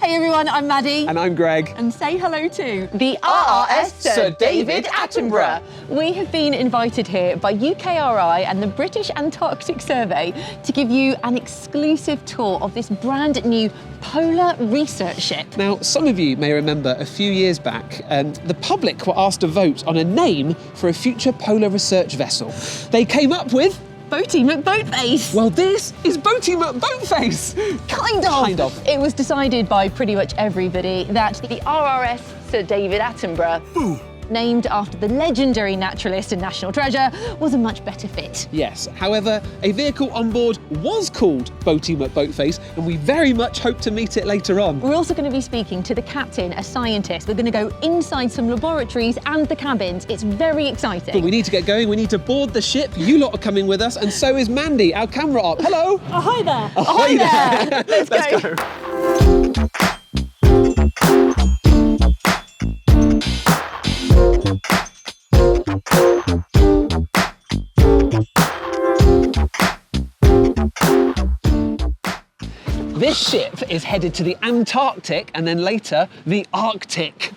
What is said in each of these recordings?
Hey everyone, I'm Maddie. And I'm Greg. And say hello to the RRS Sir David Attenborough. We have been invited here by UKRI and the British Antarctic Survey to give you an exclusive tour of this brand new polar research ship. Now, some of you may remember a few years back, the public were asked to vote on a name for a future polar research vessel. They came up with Boaty McBoatface. Well, this is Boaty McBoatface. Kind of. It was decided by pretty much everybody that the RRS Sir David Attenborough, named after the legendary naturalist and national treasure, was a much better fit. Yes, however, a vehicle on board was called Boaty McBoatface, and we very much hope to meet it later on. We're also going to be speaking to the captain, a scientist. We're going to go inside some laboratories and the cabins. It's very exciting. But we need to get going. We need to board the ship. You lot are coming with us, and so is Mandy, our camera op. Hello. Ahoy there. Ahoy there. Let's go. This ship is headed to the Antarctic and then later the Arctic.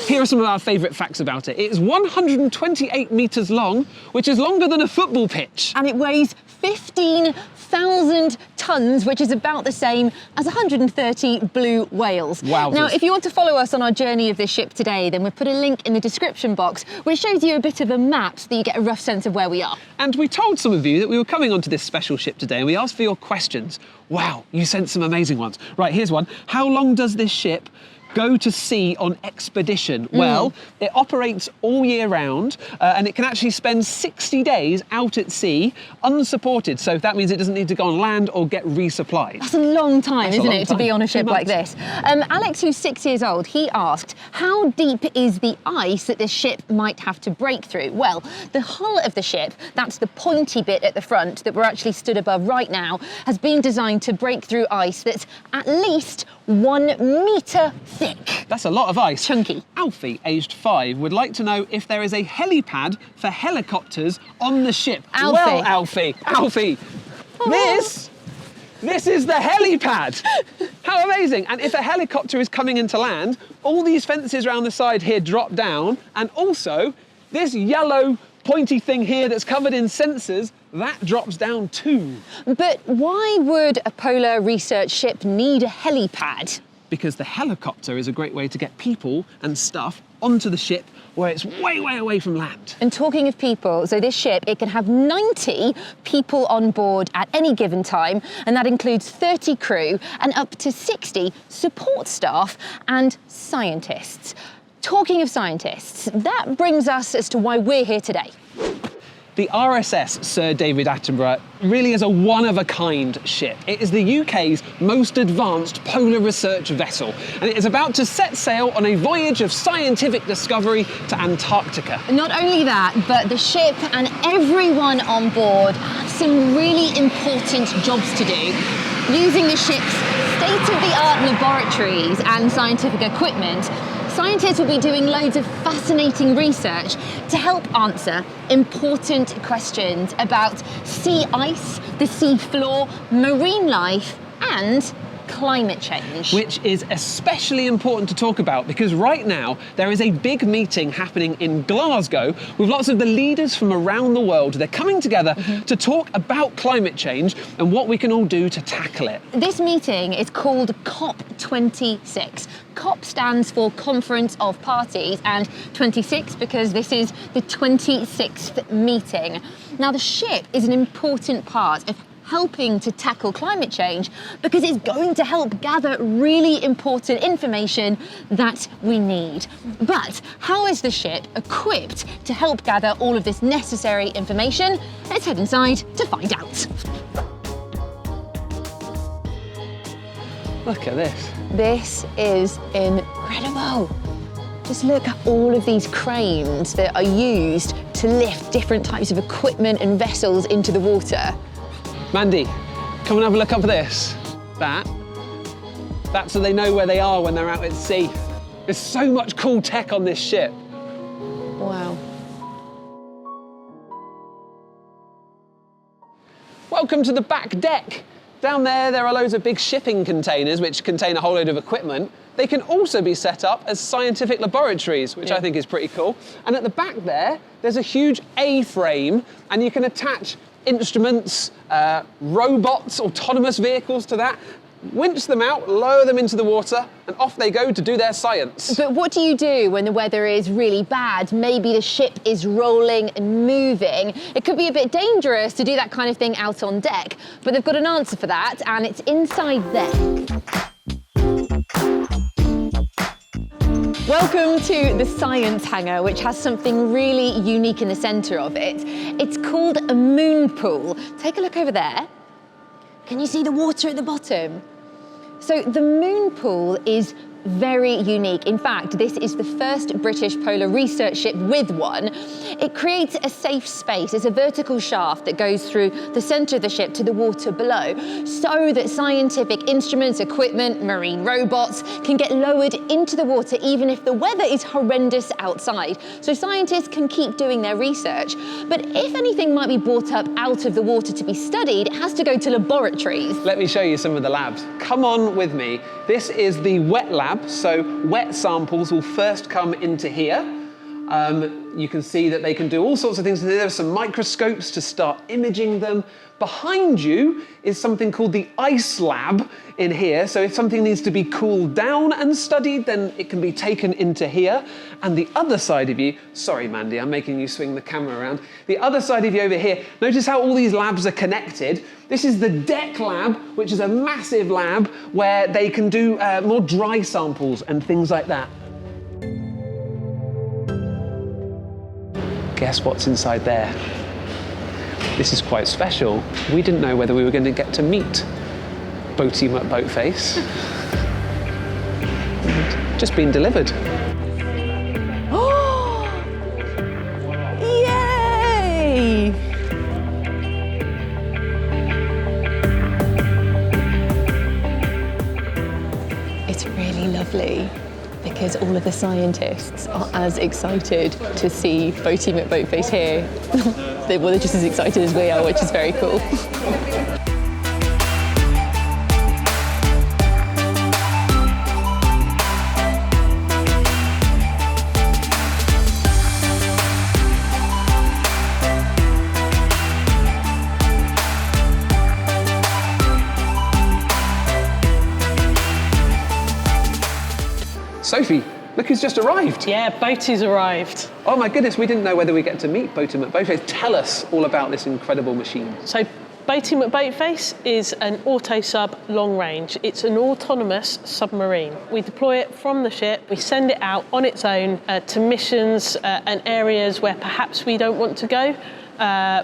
Here are some of our favourite facts about it. It is 128 metres long, which is longer than a football pitch. And it weighs 15,000 tonnes, which is about the same as 130 blue whales. Wowzers. Now, if you want to follow us on our journey of this ship today, then we've put a link in the description box which shows you a bit of a map so that you get a rough sense of where we are. And we told some of you that we were coming onto this special ship today and we asked for your questions. Wow, you sent some amazing ones. Right, here's one. How long does this ship go to sea on expedition? Well, it operates all year round and it can actually spend 60 days out at sea unsupported. So that means it doesn't need to go on land or get resupplied. That's a long time, isn't it, to be on a ship 2 like months. this? Alex, who's 6 years old, he asked, how deep is the ice that this ship might have to break through? Well, the hull of the ship, that's the pointy bit at the front that we're actually stood above right now, has been designed to break through ice that's at least 1 metre thick. That's a lot of ice. Chunky. Alfie, aged 5, would like to know if there is a helipad for helicopters on the ship. Alfie. Well, Alfie, this is the helipad. How amazing. And if a helicopter is coming into land, all these fences around the side here drop down, and also this yellow pointy thing here that's covered in sensors, that drops down too. But why would a polar research ship need a helipad? Because the helicopter is a great way to get people and stuff onto the ship where it's way, way away from land. And talking of people, so this ship, it can have 90 people on board at any given time, and that includes 30 crew and up to 60 support staff and scientists. Talking of scientists, that brings us as to why we're here today. The RSS Sir David Attenborough really is a one-of-a-kind ship. It is the UK's most advanced polar research vessel, and it is about to set sail on a voyage of scientific discovery to Antarctica. Not only that, but the ship and everyone on board have some really important jobs to do. Using the ship's state-of-the-art laboratories and scientific equipment, scientists will be doing loads of fascinating research to help answer important questions about sea ice, the sea floor, marine life, and climate change. Which is especially important to talk about because right now there is a big meeting happening in Glasgow with lots of the leaders from around the world. They're coming together to talk about climate change and what we can all do to tackle it. This meeting is called COP26. COP stands for Conference of Parties, and 26 because this is the 26th meeting. Now, the ship is an important part of helping to tackle climate change because it's going to help gather really important information that we need. But how is the ship equipped to help gather all of this necessary information? Let's head inside to find out. Look at this. This is incredible. Just look at all of these cranes that are used to lift different types of equipment and vessels into the water. Mandy, come and have a look up at this. That's so they know where they are when they're out at sea. There's so much cool tech on this ship. Wow. Welcome to the back deck. Down there are loads of big shipping containers which contain a whole load of equipment. They can also be set up as scientific laboratories, which I think is pretty cool. And at the back there's a huge A-frame, and you can attach instruments, robots, autonomous vehicles to that, winch them out, lower them into the water, and off they go to do their science. But what do you do when the weather is really bad? Maybe the ship is rolling and moving. It could be a bit dangerous to do that kind of thing out on deck, but they've got an answer for that, and it's inside there. Welcome to the science hangar, which has something really unique in the centre of it. It's called a moon pool. Take a look over there. Can you see the water at the bottom? So the moon pool is very unique. In fact, this is the first British polar research ship with one. It creates a safe space. It's a vertical shaft that goes through the centre of the ship to the water below, so that scientific instruments, equipment, marine robots can get lowered into the water even if the weather is horrendous outside. So scientists can keep doing their research. But if anything might be brought up out of the water to be studied, it has to go to laboratories. Let me show you some of the labs. Come on with me. This is the wet lab. So wet samples will first come into here. You can see that they can do all sorts of things. There are some microscopes to start imaging them. Behind you is something called the ice lab in here. So if something needs to be cooled down and studied, then it can be taken into here. And the other side of you, sorry Mandy, I'm making you swing the camera around. The other side of you over here, notice how all these labs are connected. This is the deck lab, which is a massive lab where they can do more dry samples and things like that. Guess what's inside there? This is quite special. We didn't know whether we were going to get to meet Boaty McBoatface. Just been delivered. Oh! Yay! It's really lovely, because all of the scientists are as excited to see Boaty McBoatface here. Well, they're just as excited as we are, which is very cool. Sophie, look who's just arrived. Yeah, Boaty's arrived. Oh my goodness, we didn't know whether we get to meet Boaty McBoatface. Tell us all about this incredible machine. So Boaty McBoatface is an auto-sub long range. It's an autonomous submarine. We deploy it from the ship, we send it out on its own to missions and areas where perhaps we don't want to go,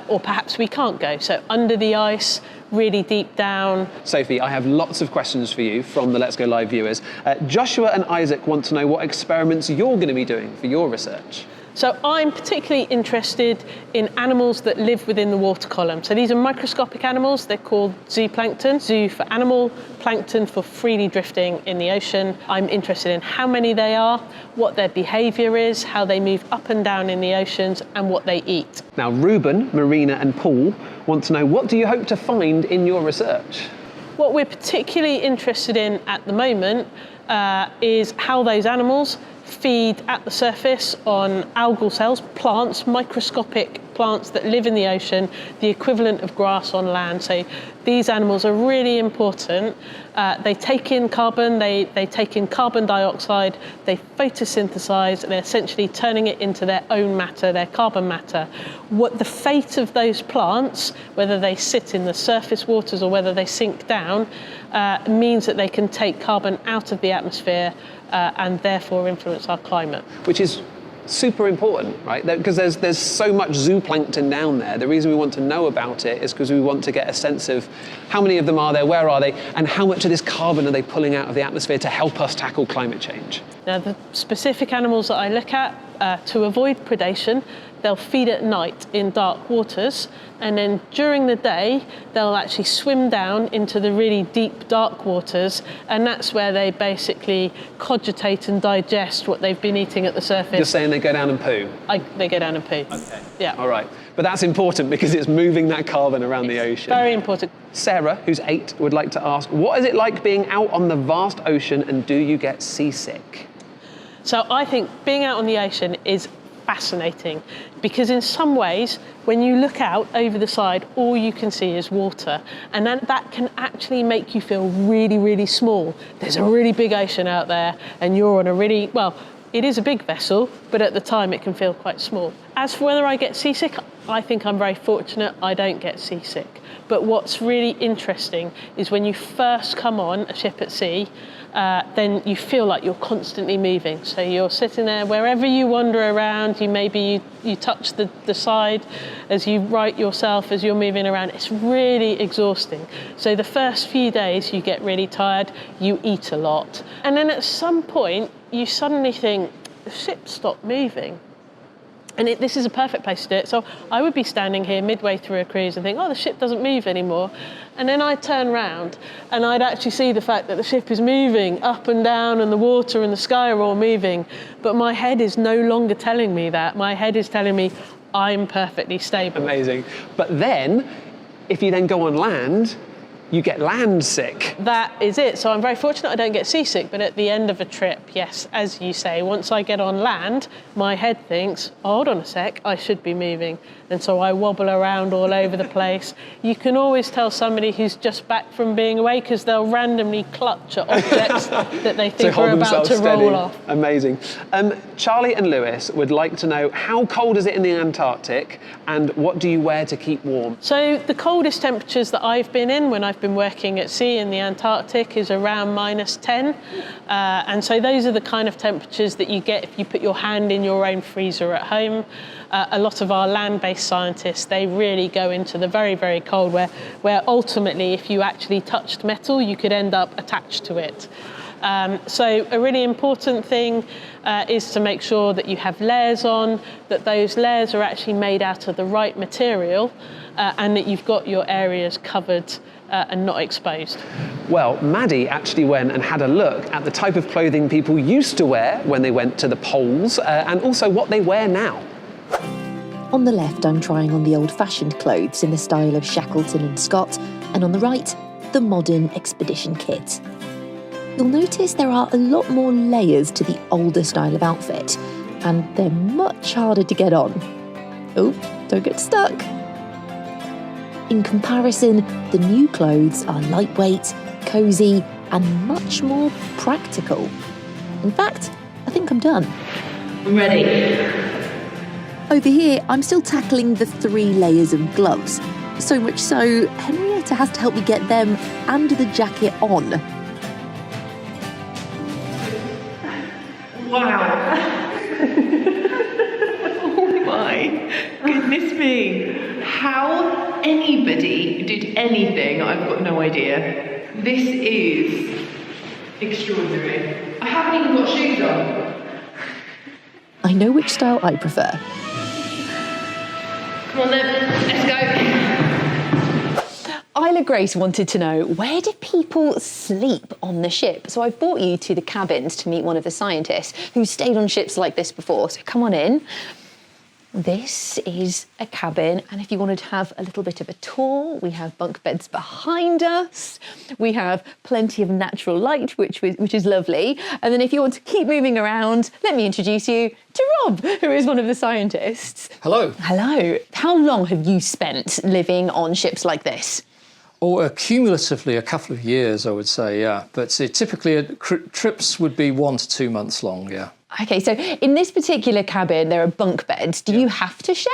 or perhaps we can't go. So under the ice, really deep down. Sophie, I have lots of questions for you from the Let's Go Live viewers. Joshua and Isaac want to know what experiments you're going to be doing for your research. So I'm particularly interested in animals that live within the water column. So these are microscopic animals. They're called zooplankton. Zoo for animal, plankton for freely drifting in the ocean. I'm interested in how many they are, what their behaviour is, how they move up and down in the oceans, and what they eat. Now, Ruben, Marina and Paul want to know, what do you hope to find in your research? What we're particularly interested in at the moment is how those animals feed at the surface on algal cells, plants, microscopic plants that live in the ocean, the equivalent of grass on land. So these animals are really important. They take in carbon, they take in carbon dioxide, they photosynthesize, and they're essentially turning it into their own matter, their carbon matter. What the fate of those plants, whether they sit in the surface waters or whether they sink down, means that they can take carbon out of the atmosphere and therefore influence our climate. Which is super important, right? Because there's so much zooplankton down there. The reason we want to know about it is because we want to get a sense of how many of them are there, where are they, and how much of this carbon are they pulling out of the atmosphere to help us tackle climate change. Now, the specific animals that I look at to avoid predation, they'll feed at night in dark waters, and then during the day they'll actually swim down into the really deep dark waters, and that's where they basically cogitate and digest what they've been eating at the surface. You're saying they go down and poo? They go down and poo. Okay. Yeah. All right. But that's important because it's moving that carbon around the ocean. Very important. Sarah, who's 8, would like to ask, what is it like being out on the vast ocean, and do you get seasick? So I think being out on the ocean is fascinating, because in some ways, when you look out over the side, all you can see is water, and then that can actually make you feel really, really small. There's a really big ocean out there, and you're on a really, well, it is a big vessel, but at the time it can feel quite small. As for whether I get seasick, I think I'm very fortunate I don't get seasick. But what's really interesting is when you first come on a ship at sea, then you feel like you're constantly moving. So you're sitting there, wherever you wander around, you touch the side as you right yourself as you're moving around. It's really exhausting. So the first few days you get really tired, you eat a lot. And then at some point, you suddenly think, the ship stopped moving. And this is a perfect place to do it. So I would be standing here midway through a cruise and think, oh, the ship doesn't move anymore. And then I'd turn around and I'd actually see the fact that the ship is moving up and down, and the water and the sky are all moving. But my head is no longer telling me that. My head is telling me I'm perfectly stable. Amazing. But then, if you then go on land, you get land sick. That is it. So I'm very fortunate I don't get seasick, but at the end of a trip, yes, as you say, once I get on land, my head thinks, oh, hold on a sec, I should be moving. And so I wobble around all over the place. You can always tell somebody who's just back from being away, because they'll randomly clutch at objects that they think are about to roll off. Amazing. Charlie and Lewis would like to know, how cold is it in the Antarctic, and what do you wear to keep warm? So the coldest temperatures that I've been in when I've been working at sea in the Antarctic is around -10. And so those are the kind of temperatures that you get if you put your hand in your own freezer at home. A lot of our land-based scientists, they really go into the very, very cold, where ultimately, if you actually touched metal, you could end up attached to it. So a really important thing is to make sure that you have layers on, that those layers are actually made out of the right material, and that you've got your areas covered and not exposed. Well, Maddie actually went and had a look at the type of clothing people used to wear when they went to the poles, and also what they wear now. On the left, I'm trying on the old-fashioned clothes in the style of Shackleton and Scott, and on the right, the modern expedition kit. You'll notice there are a lot more layers to the older style of outfit, and they're much harder to get on. Oh, don't get stuck. In comparison, the new clothes are lightweight, cosy, and much more practical. In fact, I think I'm done. I'm ready. Over here, I'm still tackling the 3 layers of gloves. So much so, Henrietta has to help me get them and the jacket on. Wow. Oh my goodness me. How anybody did anything, I've got no idea. This is extraordinary. I haven't even got shoes on. I know which style I prefer. Come on then, let's go. Isla Grace wanted to know, where do people sleep on the ship? So I've brought you to the cabins to meet one of the scientists who's stayed on ships like this before. So come on in. This is a cabin, and if you wanted to have a little bit of a tour, we have bunk beds behind us. We have plenty of natural light, which is lovely. And then if you want to keep moving around, let me introduce you to Rob, who is one of the scientists. Hello. Hello. How long have you spent living on ships like this? Or cumulatively a couple of years, I would say, yeah. But typically trips would be 1 to 2 months long, yeah. Okay, so in this particular cabin, there are bunk beds. Do you have to share?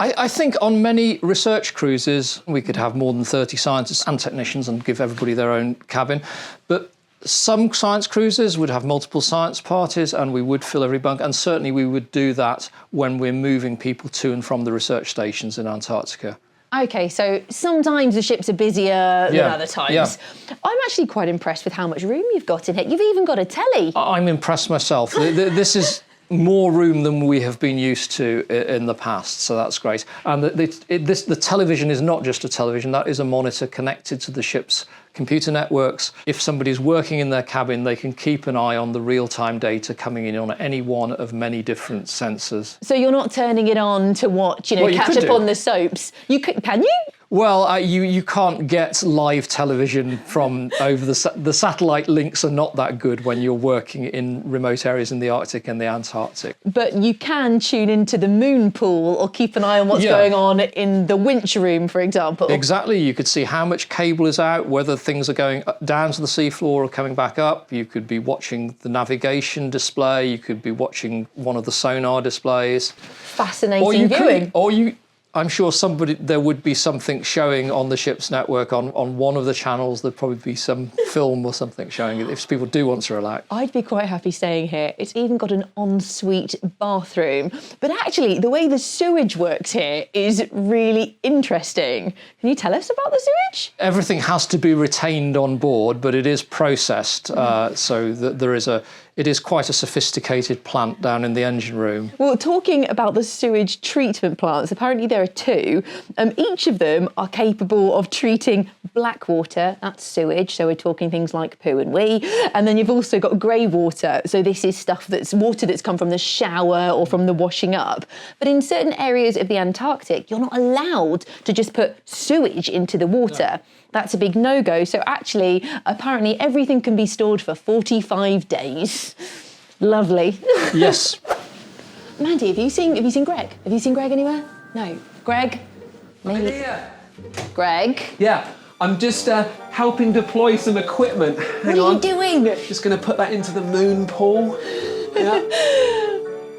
I think on many research cruises, we could have more than 30 scientists and technicians and give everybody their own cabin. But some science cruises would have multiple science parties, and we would fill every bunk. And certainly we would do that when we're moving people to and from the research stations in Antarctica. Okay, so sometimes the ships are busier than other times. Yeah. I'm actually quite impressed with how much room you've got in here. You've even got a telly. I'm impressed myself. This is more room than we have been used to in the past, so that's great. And the television is not just a television, that is a monitor connected to the ship's computer networks. If somebody's working in their cabin, they can keep an eye on the real-time data coming in on any one of many different sensors. So you're not turning it on to watch, you know, Well, catch up on the soaps. You can you? Well, you can't get live television from over the satellite links are not that good when you're working in remote areas in the Arctic and the Antarctic. But you can tune into the moon pool or keep an eye on what's going on in the winch room, for example. Exactly. You could see how much cable is out, whether things are going down to the seafloor or coming back up. You could be watching the navigation display. You could be watching one of the sonar displays. Fascinating viewing. I'm sure there would be something showing on the ship's network on one of the channels. There'd probably be some film or something showing it if people do want to relax. I'd be quite happy staying here. It's even got an ensuite bathroom. But actually, the way the sewage works here is really interesting. Can you tell us about the sewage? Everything has to be retained on board, but it is processed, so that it is quite a sophisticated plant down in the engine room. Well, talking about the sewage treatment plants, apparently there are two. Each of them are capable of treating black water, that's sewage, so we're talking things like poo and wee. And then you've also got grey water, so this is water that's come from the shower or from the washing up. But in certain areas of the Antarctic, you're not allowed to just put sewage into the water. No. That's a big no-go. So actually, apparently everything can be stored for 45 days. Lovely. Yes. Mandy, have you seen Greg? Have you seen Greg anywhere? No. Greg? Maybe. Here. Greg? Yeah, I'm just helping deploy some equipment. Hang on. What are you doing? Just going to put that into the moon pool. Yeah.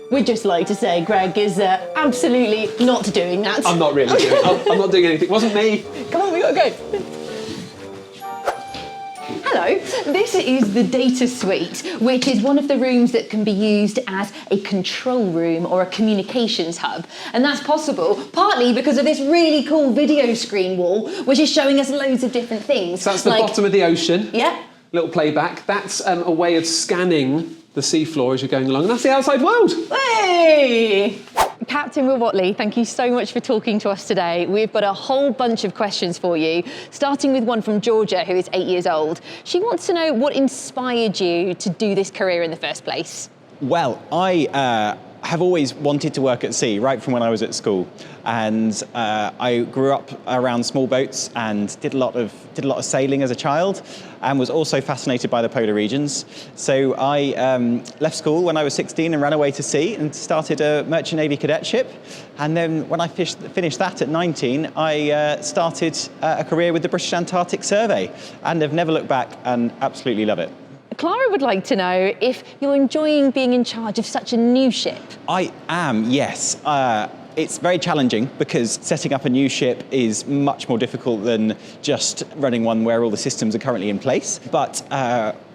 We'd just like to say Greg is absolutely not doing that. I'm not really doing it. I'm not doing anything. It wasn't me. Come on, we gotta go. Hello, this is the data suite, which is one of the rooms that can be used as a control room or a communications hub. And that's possible partly because of this really cool video screen wall, which is showing us loads of different things. So that's the bottom of the ocean. Yeah. Little playback. That's a way of scanning the seafloor as you're going along. And that's the outside world. Hey! Captain Will Watley, thank you so much for talking to us today. We've got a whole bunch of questions for you, starting with one from Georgia, who is 8 years old. She wants to know what inspired you to do this career in the first place. Well, I have always wanted to work at sea, right from when I was at school. And I grew up around small boats and did a lot of sailing as a child, and was also fascinated by the polar regions. So I left school when I was 16 and ran away to sea and started a Merchant Navy cadetship. And then when I finished that at 19, I started a career with the British Antarctic Survey, and have never looked back and absolutely love it. Clara would like to know if you're enjoying being in charge of such a new ship. I am, yes. It's very challenging because setting up a new ship is much more difficult than just running one where all the systems are currently in place. But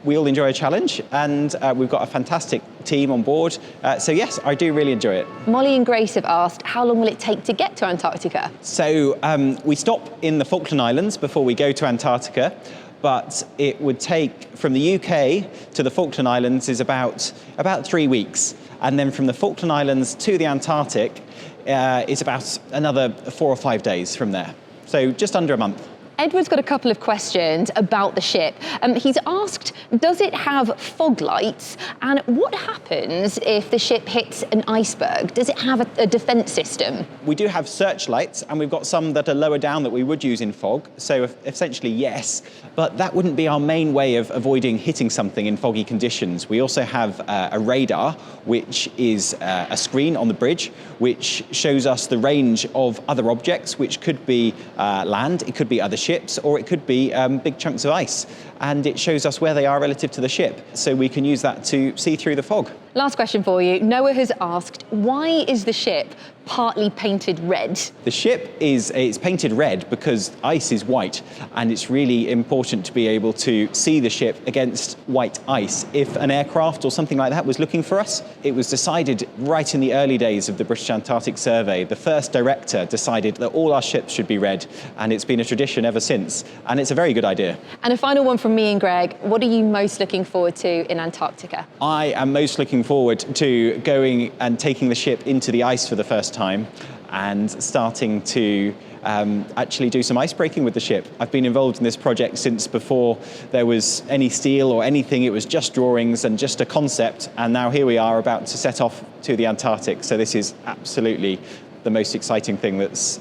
we all enjoy a challenge, and we've got a fantastic team on board. So yes, I do really enjoy it. Molly and Grace have asked, how long will it take to get to Antarctica? So we stop in the Falkland Islands before we go to Antarctica. But it would take, from the UK to the Falkland Islands is about 3 weeks. And then from the Falkland Islands to the Antarctic is about another 4 or 5 days from there. So just under a month. Edward's got a couple of questions about the ship. He's asked, does it have fog lights? And what happens if the ship hits an iceberg? Does it have a defence system? We do have searchlights, and we've got some that are lower down that we would use in fog. So essentially, yes. But that wouldn't be our main way of avoiding hitting something in foggy conditions. We also have a radar, which is a screen on the bridge, which shows us the range of other objects, which could be land, it could be other ships, or it could be big chunks of ice. And it shows us where they are relative to the ship. So we can use that to see through the fog. Last question for you. Noah has asked, why is the ship partly painted red? The ship it's painted red because ice is white, and it's really important to be able to see the ship against white ice. If an aircraft or something like that was looking for us, it was decided right in the early days of the British Antarctic Survey. The first director decided that all our ships should be red, and it's been a tradition ever since. And it's a very good idea. And a final one from me and Greg. What are you most looking forward to in Antarctica? I am most looking looking forward to going and taking the ship into the ice for the first time and starting to actually do some ice breaking with the ship. I've been involved in this project since before there was any steel or anything. It was just drawings and just a concept, and now here we are about to set off to the Antarctic. So this is absolutely the most exciting thing that's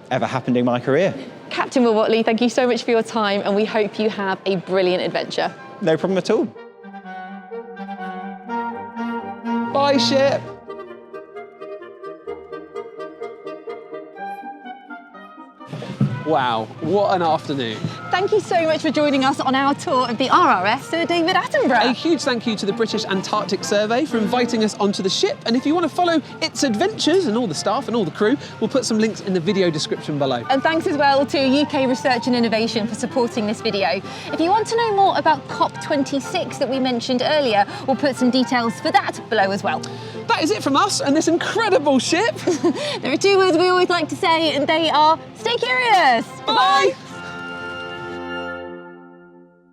ever happened in my career. Captain Will Watley, thank you so much for your time, and we hope you have a brilliant adventure. No problem at all. Bye, ship. Wow, what an afternoon. Thank you so much for joining us on our tour of the RRS Sir David A Attenborough. huge thank you to the British Antarctic Survey for inviting us onto the ship. And if you want to follow its adventures and all the staff and all the crew, we'll put some links in the video description below. And thanks as well to UK Research and Innovation for supporting this video. If you want to know more about COP26 that we mentioned earlier, we'll put some details for that below as well. That is it from us and this incredible ship. There are two words we always like to say, and they are stay curious. Bye.